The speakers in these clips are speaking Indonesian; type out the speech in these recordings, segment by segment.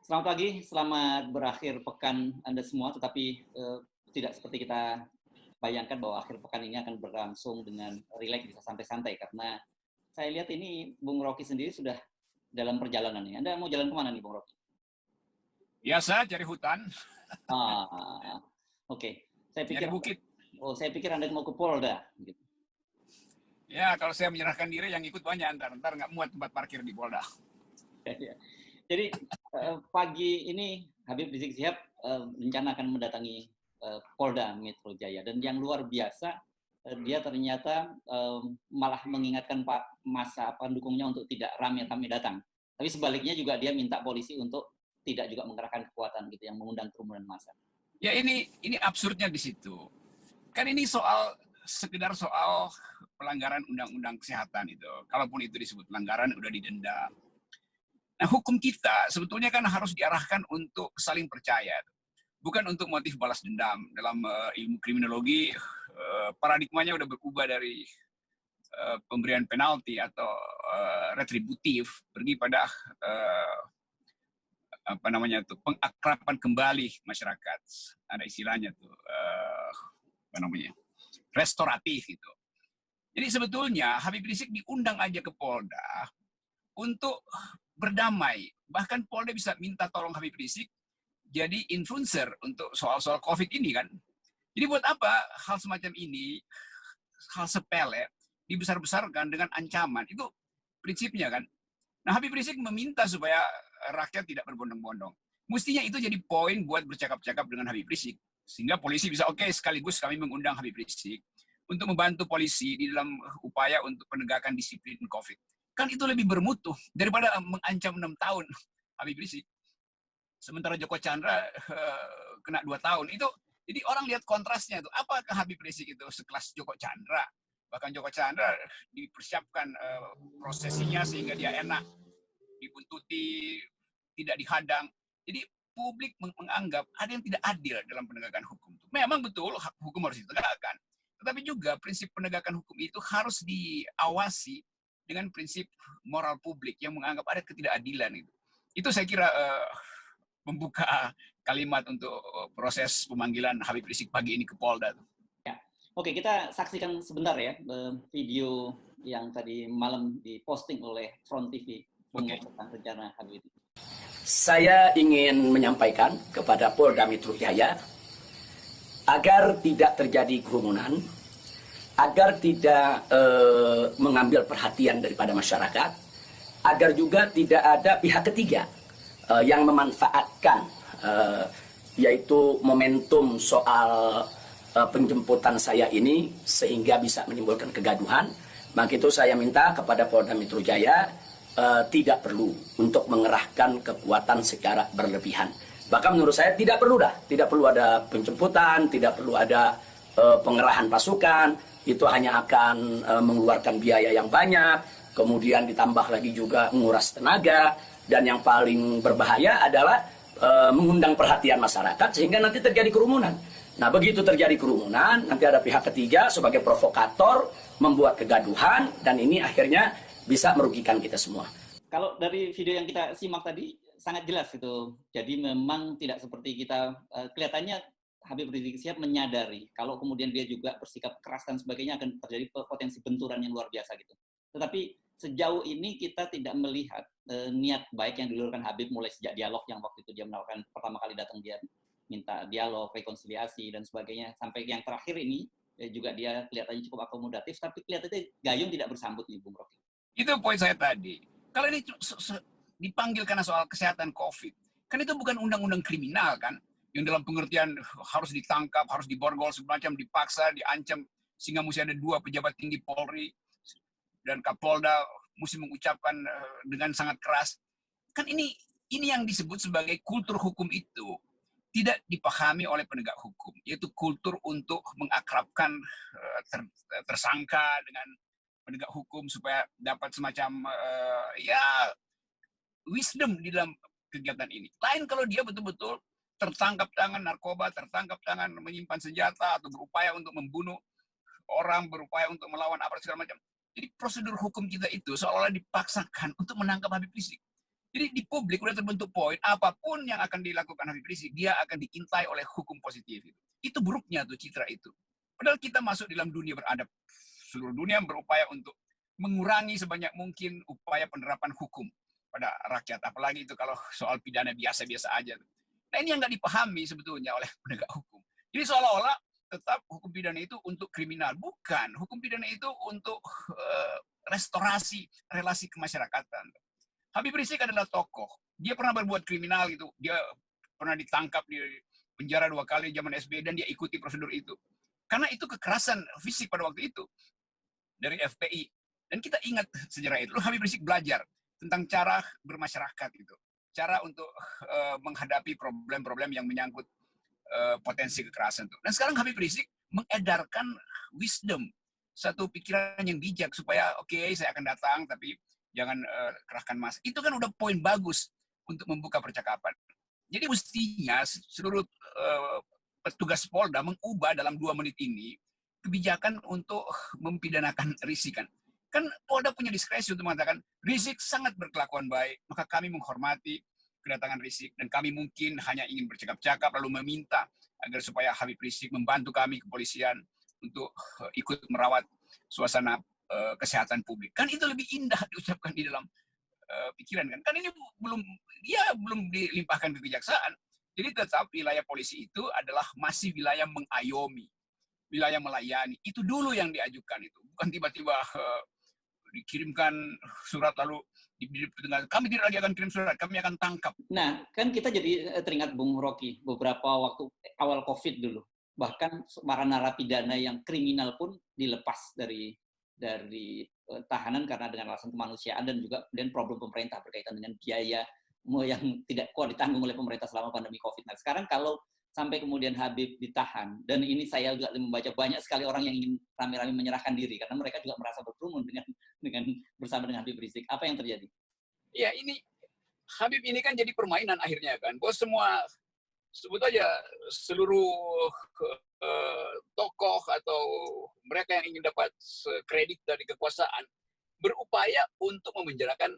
Selamat pagi, selamat berakhir pekan Anda semua, tetapi tidak seperti kita bayangkan bahwa akhir pekan ini akan berlangsung dengan rileks, bisa santai-santai, karena saya lihat ini Bung Rocky sendiri sudah dalam perjalanan nih. Anda mau jalan kemana nih, Bung Rocky? Biasa cari hutan. Oke. Nyari bukit. Saya pikir Anda mau ke Polda. Gitu. Ya, kalau saya menyerahkan diri yang ikut banyak, ntar nggak muat tempat parkir di Polda. Jadi pagi ini Habib Rizik Syihab rencana akan mendatangi Polda Metro Jaya, dan yang luar biasa dia ternyata malah mengingatkan masa pendukungnya untuk tidak rame-rame datang. Tapi sebaliknya juga dia minta polisi untuk tidak juga mengerahkan kekuatan gitu yang mengundang kerumunan massa. Ya ini absurdnya di situ. Kan ini sekedar soal pelanggaran undang-undang kesehatan itu. Kalaupun itu disebut pelanggaran udah didenda. Nah, hukum kita sebetulnya kan harus diarahkan untuk saling percaya. Bukan untuk motif balas dendam. Dalam ilmu kriminologi, paradigmanya udah berubah dari pemberian penalti atau retributif, pergi pada pengakraban kembali masyarakat. Ada istilahnya tuh, restoratif gitu. Jadi sebetulnya Habib Rizik diundang aja ke Polda untuk berdamai. Bahkan Polda bisa minta tolong Habib Rizik jadi influencer untuk soal-soal COVID ini kan. Jadi buat apa hal semacam ini, hal sepele, dibesar-besarkan dengan ancaman? Itu prinsipnya kan. Nah, Habib Rizik meminta supaya rakyat tidak berbondong-bondong. Mestinya itu jadi poin buat bercakap-cakap dengan Habib Rizik. Sehingga polisi bisa, oke, sekaligus kami mengundang Habib Rizik untuk membantu polisi di dalam upaya untuk penegakan disiplin COVID. Kan itu lebih bermutu daripada mengancam 6 tahun Habib Rizik. Sementara Joko Chandra kena 2 tahun. Itu jadi orang lihat kontrasnya itu. Apakah Habib Rizik itu sekelas Joko Chandra? Bahkan Joko Chandra dipersiapkan prosesinya sehingga dia enak, dibuntuti, tidak dihadang. Jadi publik menganggap ada yang tidak adil dalam penegakan hukum. Memang betul hukum harus ditegakkan. Tetapi juga prinsip penegakan hukum itu harus diawasi dengan prinsip moral publik yang menganggap ada ketidakadilan itu. Itu saya kira membuka kalimat untuk proses pemanggilan Habib Rizik pagi ini ke Polda. Ya. Oke, kita saksikan sebentar ya video yang tadi malam diposting oleh Front TV tentang rencana Habib Rizik. Saya ingin menyampaikan kepada Polda Metro Jaya agar tidak terjadi kerumunan, agar tidak mengambil perhatian daripada masyarakat, agar juga tidak ada pihak ketiga yang memanfaatkan yaitu momentum soal penjemputan saya ini sehingga bisa menimbulkan kegaduhan. Maka itu saya minta kepada Polda Metro Jaya tidak perlu untuk mengerahkan kekuatan secara berlebihan. Bahkan menurut saya tidak perlu ada penjemputan, tidak perlu ada pengerahan pasukan. Itu hanya akan mengeluarkan biaya yang banyak, kemudian ditambah lagi juga menguras tenaga, dan yang paling berbahaya adalah mengundang perhatian masyarakat sehingga nanti terjadi kerumunan. Nah, begitu terjadi kerumunan, nanti ada pihak ketiga sebagai provokator membuat kegaduhan, dan ini akhirnya bisa merugikan kita semua. Kalau dari video yang kita simak tadi sangat jelas itu. Jadi memang tidak seperti kita kelihatannya Habib Rizik Syihab menyadari kalau kemudian dia juga bersikap keras dan sebagainya akan terjadi potensi benturan yang luar biasa gitu. Tetapi sejauh ini kita tidak melihat niat baik yang diluarkan Habib mulai sejak dialog yang waktu itu dia menawarkan pertama kali datang, dia minta dialog, rekonsiliasi dan sebagainya, sampai yang terakhir ini juga dia kelihatannya cukup akomodatif, tapi kelihatannya gayung tidak bersambut nih Bung Rocky. Itu poin saya tadi. Kalau ini dipanggil karena soal kesehatan COVID, kan itu bukan undang-undang kriminal kan, yang dalam pengertian harus ditangkap, harus diborgol, semacam dipaksa, diancam, sehingga mesti ada 2 pejabat tinggi Polri dan Kapolda mesti mengucapkan dengan sangat keras. Kan ini yang disebut sebagai kultur hukum itu tidak dipahami oleh penegak hukum, yaitu kultur untuk mengakrabkan tersangka dengan penegak hukum supaya dapat semacam wisdom di dalam kegiatan ini. Lain kalau dia betul-betul tertangkap tangan narkoba, tertangkap tangan menyimpan senjata atau berupaya untuk membunuh orang, berupaya untuk melawan aparat segala macam. Jadi prosedur hukum kita itu seolah-olah dipaksakan untuk menangkap Habib Rizik. Jadi di publik udah terbentuk poin, apapun yang akan dilakukan Habib Rizik, dia akan diintai oleh hukum positif. Itu buruknya tuh citra itu. Padahal kita masuk dalam dunia beradab. Seluruh dunia berupaya untuk mengurangi sebanyak mungkin upaya penerapan hukum pada rakyat. Apalagi itu kalau soal pidana biasa-biasa aja. Nah ini yang nggak dipahami sebetulnya oleh penegak hukum. Jadi seolah-olah tetap hukum pidana itu untuk kriminal. Bukan. Hukum pidana itu untuk restorasi relasi kemasyarakatan. Habib Rizik adalah tokoh. Dia pernah berbuat kriminal gitu. Dia pernah ditangkap di penjara 2 kali zaman SBY dan dia ikuti prosedur itu. Karena itu kekerasan fisik pada waktu itu dari FPI. Dan kita ingat sejarah itu. Lalu Habib Rizik belajar tentang cara bermasyarakat itu. Cara untuk menghadapi problem-problem yang menyangkut potensi kekerasan itu. Dan sekarang Habib Rizik mengedarkan wisdom, satu pikiran yang bijak supaya oke, saya akan datang tapi jangan kerahkan massa. Itu kan udah poin bagus untuk membuka percakapan. Jadi mestinya seluruh petugas Polda mengubah dalam 2 menit ini kebijakan untuk mempidanakan Rizik kan. Kan Polda punya diskresi untuk mengatakan Rizik sangat berkelakuan baik, maka kami menghormati kedatangan Rizik dan kami mungkin hanya ingin bercakap-cakap lalu meminta agar supaya Habib Rizik membantu kami kepolisian untuk ikut merawat suasana kesehatan publik. Kan itu lebih indah diucapkan di dalam pikiran kan. Kan ini belum dilimpahkan ke kejaksaan. Jadi tetap wilayah polisi itu adalah masih wilayah mengayomi, wilayah melayani. Itu dulu yang diajukan itu. Bukan tiba-tiba dikirimkan surat lalu kami tidak lagi akan kirim surat, kami akan tangkap. Nah, kan kita jadi teringat Bung Rocky beberapa waktu awal COVID dulu. Bahkan para narapidana yang kriminal pun dilepas dari tahanan karena dengan alasan kemanusiaan dan juga kemudian problem pemerintah berkaitan dengan biaya yang tidak kuat ditanggung oleh pemerintah selama pandemi COVID. Nah, sekarang kalau sampai kemudian Habib ditahan, dan ini saya juga membaca banyak sekali orang yang ingin rame-rame menyerahkan diri karena mereka juga merasa berkerumun dengan bersama dengan Habib Rizik. Apa yang terjadi? Ya ini Habib ini kan jadi permainan akhirnya kan. Bahwa semua sebut aja seluruh tokoh atau mereka yang ingin dapat kredit dari kekuasaan berupaya untuk memenjarakan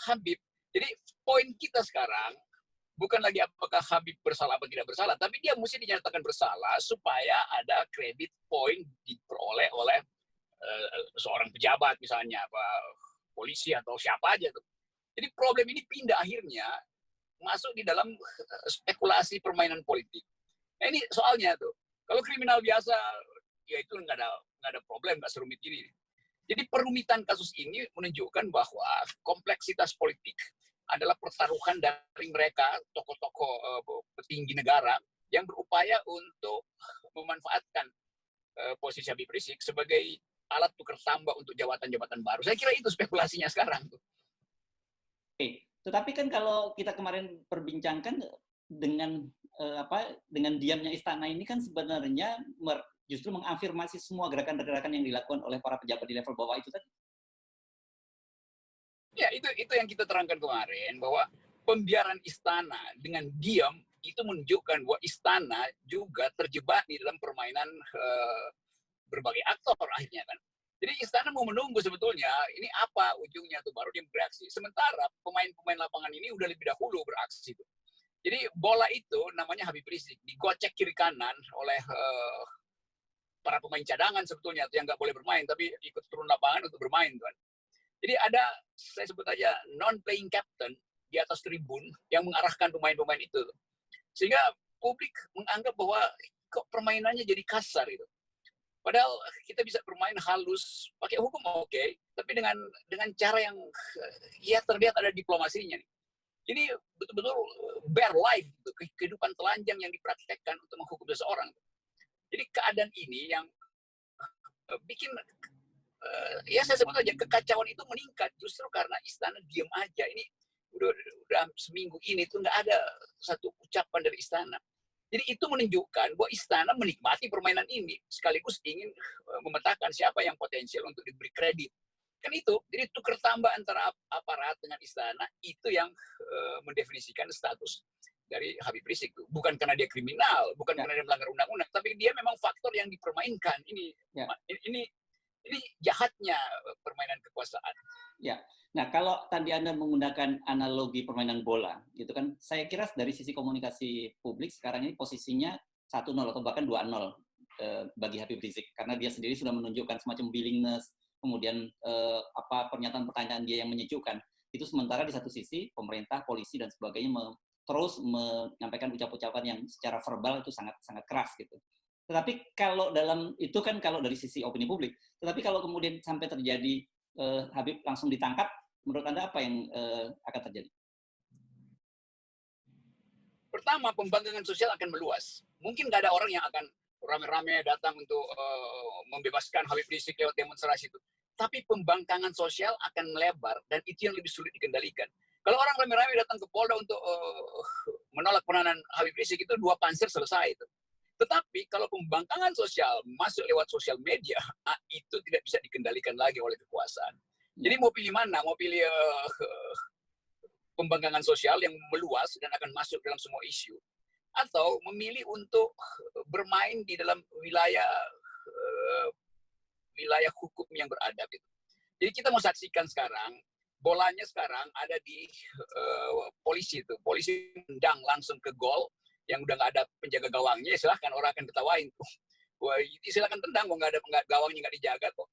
Habib. Jadi poin kita sekarang bukan lagi apakah Habib bersalah atau tidak bersalah, tapi dia mesti dinyatakan bersalah supaya ada kredit poin diperoleh oleh seorang pejabat misalnya, polisi atau siapa aja tuh. Jadi problem ini pindah akhirnya masuk di dalam spekulasi permainan politik. Nah, ini soalnya tuh. Kalau kriminal biasa, ya itu nggak ada problem, nggak serumit ini. Jadi perumitan kasus ini menunjukkan bahwa kompleksitas politik adalah pertaruhan dari mereka, tokoh-tokoh petinggi negara, yang berupaya untuk memanfaatkan posisi Habib Rizik sebagai alat tukar tambah untuk jabatan-jabatan baru. Saya kira itu spekulasinya sekarang. Oke, tetapi kan kalau kita kemarin perbincangkan dengan dengan diamnya istana ini kan sebenarnya justru mengafirmasi semua gerakan-gerakan yang dilakukan oleh para pejabat di level bawah itu tadi. Ya, itu yang kita terangkan kemarin, bahwa pembiaran istana dengan diam itu menunjukkan bahwa istana juga terjebak di dalam permainan berbagai aktor akhirnya kan. Jadi istana mau menunggu sebetulnya ini apa ujungnya tuh baru dia bereaksi. Sementara pemain-pemain lapangan ini udah lebih dahulu beraksi tuh. Jadi bola itu namanya Habib Rizik digocek kiri kanan oleh para pemain cadangan sebetulnya yang nggak boleh bermain tapi ikut turun lapangan untuk bermain tuan. Jadi ada saya sebut aja non-playing captain di atas tribun yang mengarahkan pemain-pemain itu. Sehingga publik menganggap bahwa kok permainannya jadi kasar itu. Padahal kita bisa bermain halus, pakai hukum oke, tapi dengan cara yang ya terlihat ada diplomasinya nih. Jadi betul-betul bare life, kehidupan telanjang yang dipraktekkan untuk menghukum seseorang. Jadi keadaan ini yang bikin ya saya sebut aja kekacauan itu meningkat justru karena istana diam aja. Ini udah seminggu ini tuh nggak ada satu ucapan dari istana. Jadi itu menunjukkan bahwa istana menikmati permainan ini sekaligus ingin memetakan siapa yang potensial untuk diberi kredit. Kan itu, jadi tukar tambah antara aparat dengan istana itu yang mendefinisikan status dari Habib Rizik. Bukan karena dia kriminal, bukan karena dia melanggar undang-undang, tapi dia memang faktor yang dipermainkan. Ini Ini jahatnya permainan kekuasaan. Ya. Nah, kalau tadi Anda menggunakan analogi permainan bola, gitu kan, saya kira dari sisi komunikasi publik sekarang ini posisinya 1-0 atau bahkan 2-0 bagi Habib Rizik, karena dia sendiri sudah menunjukkan semacam willingness, kemudian pernyataan-pertanyaan dia yang menyejukkan. Itu sementara di satu sisi pemerintah, polisi dan sebagainya terus menyampaikan ucapan-ucapan yang secara verbal itu sangat sangat keras gitu. Tetapi kalau itu kan kalau dari sisi opini publik, tetapi kalau kemudian sampai terjadi Habib langsung ditangkap, menurut Anda apa yang akan terjadi? Pertama, pembangkangan sosial akan meluas. Mungkin nggak ada orang yang akan rame-rame datang untuk membebaskan Habib Rizik lewat demonstrasi itu. Tapi pembangkangan sosial akan melebar, dan itu yang lebih sulit dikendalikan. Kalau orang rame-rame datang ke Polda untuk menolak penahanan Habib Rizik, itu 2 panser selesai itu. Tetapi kalau pembangkangan sosial masuk lewat sosial media, itu tidak bisa dikendalikan lagi oleh kekuasaan. Jadi mau pilih mana? Mau pilih pembangkangan sosial yang meluas dan akan masuk dalam semua isu, atau memilih untuk bermain di dalam wilayah hukum yang beradab itu. Jadi kita mau saksikan sekarang, bolanya sekarang ada di polisi itu. Polisi tendang langsung ke gol, yang udah nggak ada penjaga gawangnya, silahkan orang akan ketawain. Wah, silahkan tendang, mau nggak ada gawangnya nggak dijaga kok.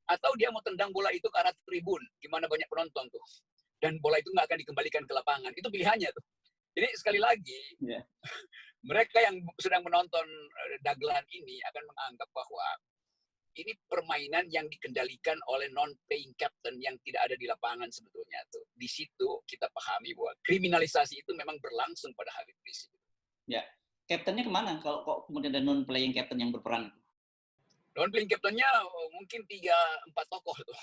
Atau dia mau tendang bola itu ke arah tribun, gimana banyak penonton tuh. Dan bola itu nggak akan dikembalikan ke lapangan. Itu pilihannya tuh. Jadi sekali lagi, mereka yang sedang menonton dagelan ini akan menganggap bahwa ini permainan yang dikendalikan oleh non-playing captain yang tidak ada di lapangan sebetulnya tuh. Di situ kita pahami bahwa kriminalisasi itu memang berlangsung pada Habib Rizik. Ya, kaptennya kemana kalau kok kemudian ada non-playing captain yang berperan? Non-playing captain-nya mungkin 3-4 tokoh tuh.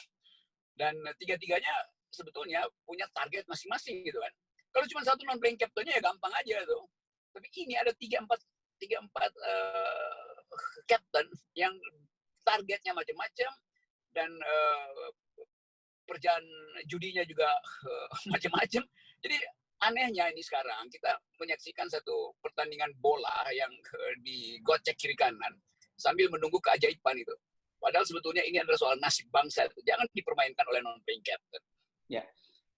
Dan 3-3-nya sebetulnya punya target masing-masing gitu kan. Kalau cuma satu non-playing captain-nya ya gampang aja tuh. Tapi ini ada 3-4 captain yang targetnya macam-macam, dan perjalanan judinya juga macam-macam. Jadi anehnya ini sekarang kita menyaksikan satu pertandingan bola yang digocek kiri kanan sambil menunggu keajaiban itu. Padahal sebetulnya ini adalah soal nasib bangsa. Jangan dipermainkan oleh non-playing captain. Ya,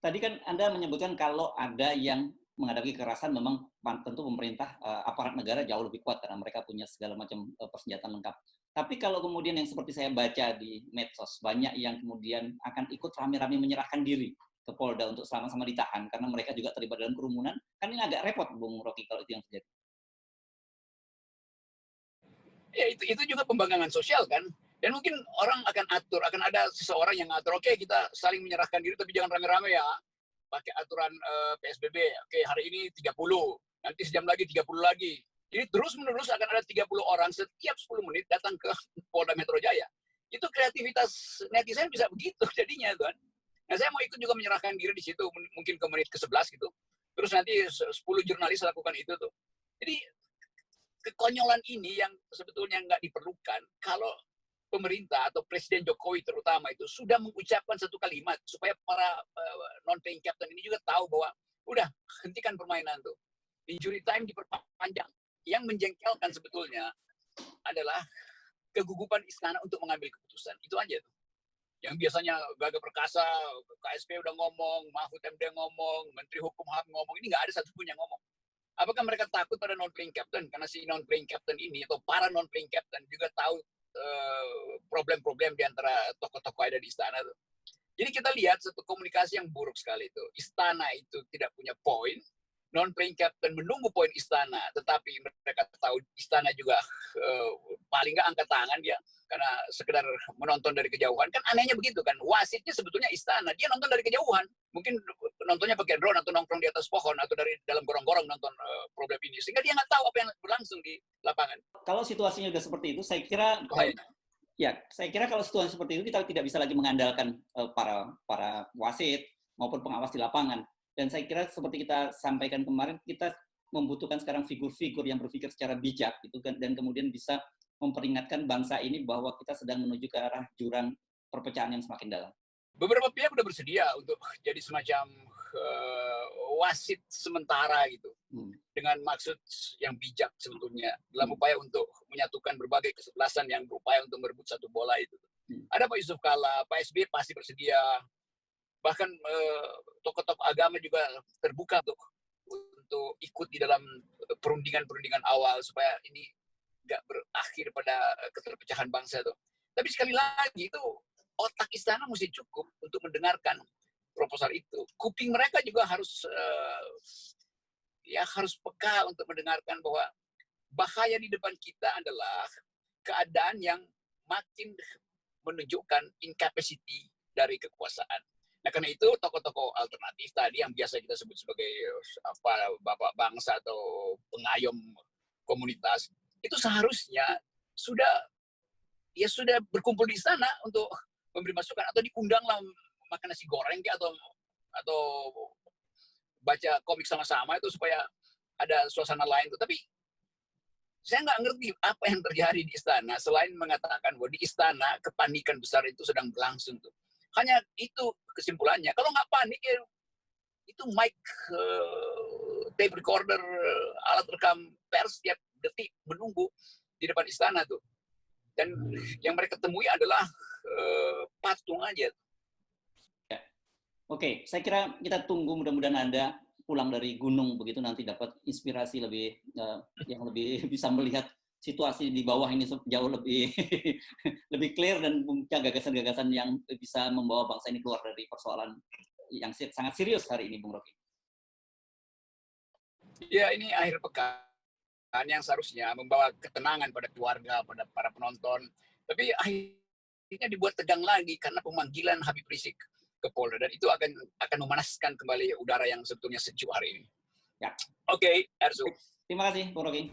tadi kan Anda menyebutkan kalau ada yang menghadapi kekerasan memang tentu pemerintah, aparat negara jauh lebih kuat karena mereka punya segala macam persenjataan lengkap. Tapi kalau kemudian yang seperti saya baca di medsos, banyak yang kemudian akan ikut rame-rame menyerahkan diri ke Polda untuk sama-sama ditahan karena mereka juga terlibat dalam kerumunan, kan ini agak repot, Bung Rocky, kalau itu yang terjadi. Ya itu juga pembangkangan sosial kan. Dan mungkin orang akan atur, akan ada seseorang yang ngatur, oke, kita saling menyerahkan diri tapi jangan rame-rame ya. Pakai aturan PSBB, oke, hari ini 30, nanti sejam lagi 30 lagi. Jadi terus-menerus akan ada 30 orang setiap 10 menit datang ke Polda Metro Jaya. Itu kreativitas netizen bisa begitu jadinya, kan. Nah, saya mau ikut juga menyerahkan diri di situ, mungkin ke menit ke-11 gitu. Terus nanti 10 jurnalis lakukan itu tuh. Jadi kekonyolan ini yang sebetulnya nggak diperlukan kalau pemerintah atau Presiden Jokowi terutama itu sudah mengucapkan satu kalimat supaya para non-playing captain ini juga tahu bahwa udah, hentikan permainan tuh. Injury time diperpanjang. Yang menjengkelkan sebetulnya adalah kegugupan istana untuk mengambil keputusan. Itu aja tuh. Yang biasanya Gagah Perkasa, KSP udah ngomong, Mahfud MD ngomong, Menteri Hukum HAM ngomong, ini nggak ada satupun yang ngomong. Apakah mereka takut pada non-playing captain? Karena si non-playing captain ini atau para non-playing captain juga tahu problem-problem di antara tokoh-tokoh ada di istana tuh. Jadi kita lihat satu komunikasi yang buruk sekali itu. Istana itu tidak punya poin, non-playing captain menunggu poin istana, tetapi mereka tahu istana juga paling nggak angkat tangan dia karena sekedar menonton dari kejauhan. Kan anehnya begitu kan, wasitnya sebetulnya istana, dia nonton dari kejauhan. Mungkin nontonnya pakai drone atau nongkrong di atas pohon atau dari dalam gorong-gorong nonton problem ini, sehingga dia nggak tahu apa yang berlangsung di lapangan. Kalau situasinya udah seperti itu, saya kira kalau situasi seperti itu kita tidak bisa lagi mengandalkan para wasit maupun pengawas di lapangan. Dan saya kira seperti kita sampaikan kemarin, kita membutuhkan sekarang figur-figur yang berpikir secara bijak gitu kan, dan kemudian bisa memperingatkan bangsa ini bahwa kita sedang menuju ke arah jurang perpecahan yang semakin dalam. Beberapa pihak sudah bersedia untuk jadi semacam wasit sementara gitu, dengan maksud yang bijak sebetulnya dalam upaya untuk menyatukan berbagai kesebelasan yang berupaya untuk merebut satu bola itu. Ada Pak Yusuf Kalla, Pak SBY pasti bersedia. Bahkan tokoh-tokoh agama juga terbuka untuk ikut di dalam perundingan-perundingan awal supaya ini nggak berakhir pada keterpecahan bangsa tuh. Tapi sekali lagi itu otak istana mesti cukup untuk mendengarkan proposal itu. Kuping mereka juga harus harus peka untuk mendengarkan bahwa bahaya di depan kita adalah keadaan yang makin menunjukkan incapacity dari kekuasaan. Nah, karena itu tokoh-tokoh alternatif tadi yang biasa kita sebut sebagai bapak bangsa atau pengayom komunitas itu seharusnya sudah berkumpul di sana untuk memberi masukan atau diundanglah makan nasi goreng atau baca komik sama-sama itu supaya ada suasana lain tuh. Tapi saya nggak ngerti apa yang terjadi di istana selain mengatakan bahwa di istana kepanikan besar itu sedang berlangsung tuh. Hanya itu kesimpulannya. Kalau nggak panik ya itu mic, tape recorder, alat rekam pers tiap detik menunggu di depan istana tuh. Dan yang mereka temui adalah patung aja. Ya. Oke, saya kira kita tunggu mudah-mudahan Anda pulang dari gunung begitu nanti dapat inspirasi yang lebih bisa melihat situasi di bawah ini jauh lebih lebih clear dan punya gagasan-gagasan yang bisa membawa bangsa ini keluar dari persoalan yang sangat serius hari ini, Bung Rocky. Ya, ini akhir pekan yang seharusnya membawa ketenangan pada keluarga, pada para penonton. Tapi akhirnya dibuat tegang lagi karena pemanggilan Habib Rizik ke Polda, dan itu akan memanaskan kembali udara yang sebetulnya sejuk hari ini. Ya. Oke, Erzo. Terima kasih, Bung Rocky.